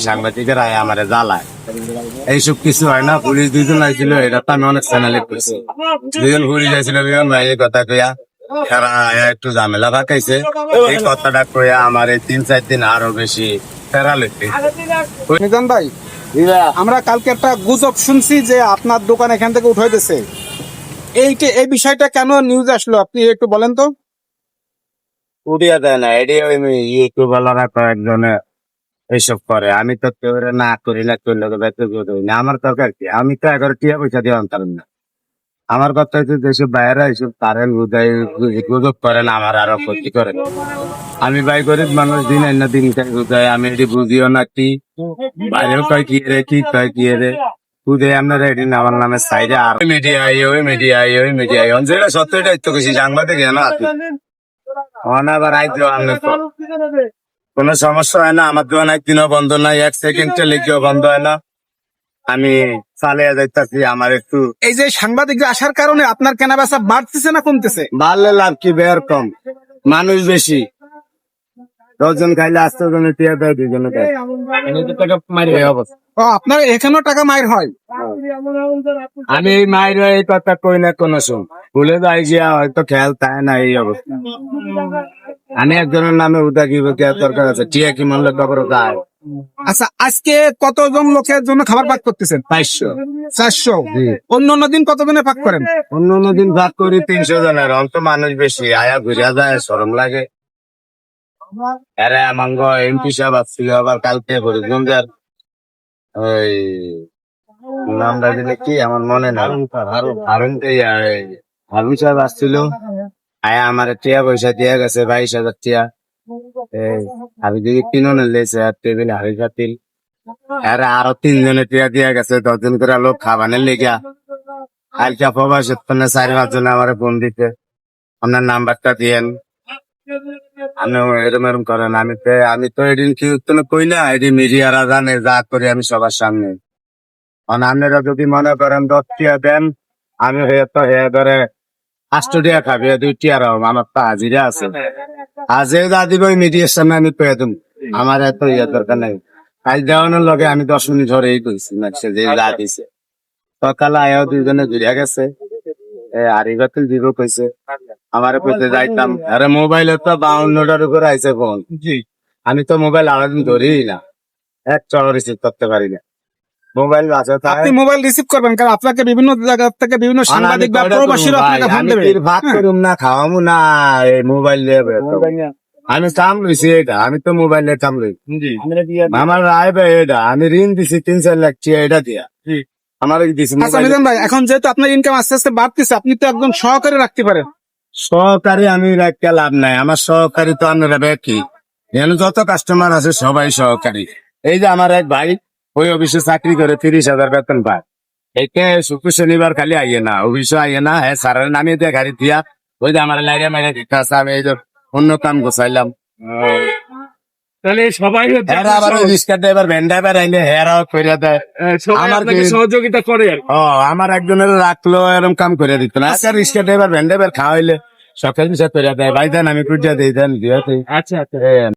সাংবাদিকেরা আমার জ্বালায় এইসব কিছু হয় না। পুলিশ দুজন আইছিল, এটা তো আমি অনেক চ্যানেলে করছি। দুজন পুলিশ আইছিল, দুজন ভাই এই কথা কইয়া তারা একটু ঝামেলা পাকাইছে। এই কথাটা কইয়া আমার এই 3-4 দিন আরো বেশি ফেরা লেগে। নিজাম ভাই, আমরা কালকে একটা গুজব শুনছি যে আপনার দোকান এখান থেকে উঠাই দিছে। এই বিষয়টা কেন নিউজ আসলো আপনি একটু বলেন তো। উঠিয়া দেয় না, এটি ওই ইউটিউবাররা কয়েকজনে এইসব করে। আমি তো কেউ না করি না, কেউ লোক ব্যক্তি না। আমার দরকার কি? আমি তো 11 টিয়া পয়সা দিয়ে আনতাম না। আমার কথা হচ্ছে যেসব বাইরে এইসব তারেন গুজব করেন, আমার আরো ক্ষতি করেন। আমি ভাই গরিব মানুষ, দিন আইনা দিন বুঝাই, আমি এটি বুঝিও না কি বাইরেও কয় কি রে, কি কয় কি রে বুঝে আপনারা এটি আমার নামে সাইডে আর মিডিয়ায় যেটা সত্য এটা তো কিছু সাংবাদিক না আবার আইতেও আপনি কোনো সমস্যা হয় না। আমার দোকান একদিনও বন্ধ নাই, 1 সেকেন্ডে লিখেও বন্ধ হয় না। আমি চালিয়ে যাইতেছি। আমার একটু এই যে সাংবাদিকরা আসার কারণে আপনার কেনা বেচা বাড়তেছে না কমতেছে? বাড়লে লাভ কি, বের কম, মানুষ বেশি। 10 জন খাইলে 8 জনের টিয়া দেয়, 2 জনে দেয়। ও, আপনার এখানেও টাকা মাইর হয়? আমি এই মায়ের এই কথা কই না কোনো শুন, ভুলে যাই গিয়া হয়তো খেয়াল তাই না এই অবস্থা। আমি একজনের নামে উদা কি দরকার আছে, টিয়া কি মূল্য খবর যায়। আচ্ছা, আজকে কতজন লোকের জন্য খাবার পাক করতেছেন? 400। অন্য দিন কতজনে পাক করেন? অন্য দিন ভাগ করি 300 জনের। অন্ত মানুষ বেশি, আয়া ঘুরিয়া যায়, শরম লাগে। আরে আমাঙ্গ এমপি সাহেব আসছিল আবার কালকে হরিগঞ্জের, ওই নামটা দিলে কি আমার মনে না, হারুন সাহেব আসছিল। আয়া আমার টিয়া পয়সা দিয়ে গেছে 22,000 টিয়া। আমি যদি 3 লেছে আর টেবিল হাড়ি পাতিল। আরো 3 জনের টিয়া দিয়ে গেছে, 10 জন করে লোক খাবানের লেগা। কালকে প্রবাসের 4-5 জন আমার ফোন দিতে, আপনার নাম্বারটা দিয়েন। আপনি এরম করেন। আমি তো এদিন কি কই না, এটি মিডিয়ারা জানে যা করি আমি সবার সামনে। আপনারা যদি মনে করেন 10 টিয়া দেন, আমি হয়তো ধরে 8 টিয়া খাবি, 2 টিয়ার আমার তো হাজিরা আছে। আজে যা দিব ওই মিডিয়ার সামনে আমি পেয়ে দেব। আমার এত দরকার নাই। কাজ দেওয়ানোর লগে আমি 10 মিনিট ধরে এই কইছি না, সে যে যা দিছে। সকালে আয়াও 2 জনে ঘুরিয়া গেছে, আরি বাতিল দিব কইছে। আমার কইতে যাইতাম, আরে মোবাইলে তো 52টার উপরে আইছে ফোন। আমি তো মোবাইল আলাদিন ধরি না, একটা রিসিভ করতে পারি না। মোবাইল আছে, আপনি মোবাইল রিসিভ করবেন, কারণ আপনাকে বিভিন্ন জায়গা থেকে বিভিন্ন সাংবাদিক বা প্রবাসীরা আপনাকে ফোন দেবে। ভাগ করুম না, খাওয়ামু না, এই মোবাইল আমি কাম লইছি এটা। আমি তো মোবাইল কাম লই, আমার আইবে এটা। আমি ঋণ দিছি 3-4 লাখ টিয়া, এটা দিয়া আমার দিছি। আচ্ছা নিজাম ভাই, এখন যেহেতু আপনার ইনকাম আস্তে আস্তে বাড়তেছে, আপনি তো একদম সহকারে রাখতে পারেন। সহকারী আমি রাখতে লাভ নাই, আমার সহকারী তো আপনারা ব্যাকি। এখানে যত কাস্টমার আছে সবাই সহকারী। এই যে আমার এক ভাই ওই অফিসে চাকরি করে 30,000 বেতন পায়। একে শুক্র শনিবার খালি আইয়ে না, অফিসে আইয়ে না। হ্যাঁ, স্যারের নামিয়ে দিয়ে গাড়ি দিয়া ওই যে আমার লাইরে মাইরে দিতে আছে। আমি এই যে অন্য কাম গোছাইলাম। তাহলে সবাই আবার ওই রিক্সা ড্রাইভার, ভ্যান ড্রাইভার আইলে হেরাও করে দেয়। আপনাকে সহযোগিতা করে আর কি। আমার একজনের রাখলো, এরকম কাম করে দিত না। আচ্ছা, রিক্সা ড্রাইভার, ভ্যান ড্রাইভার খাওয়াইলে সকাল বিষয় করে দেয়। ভাই দেন, আমি কুটিয়া দিই, দেন দিয়ে। আচ্ছা।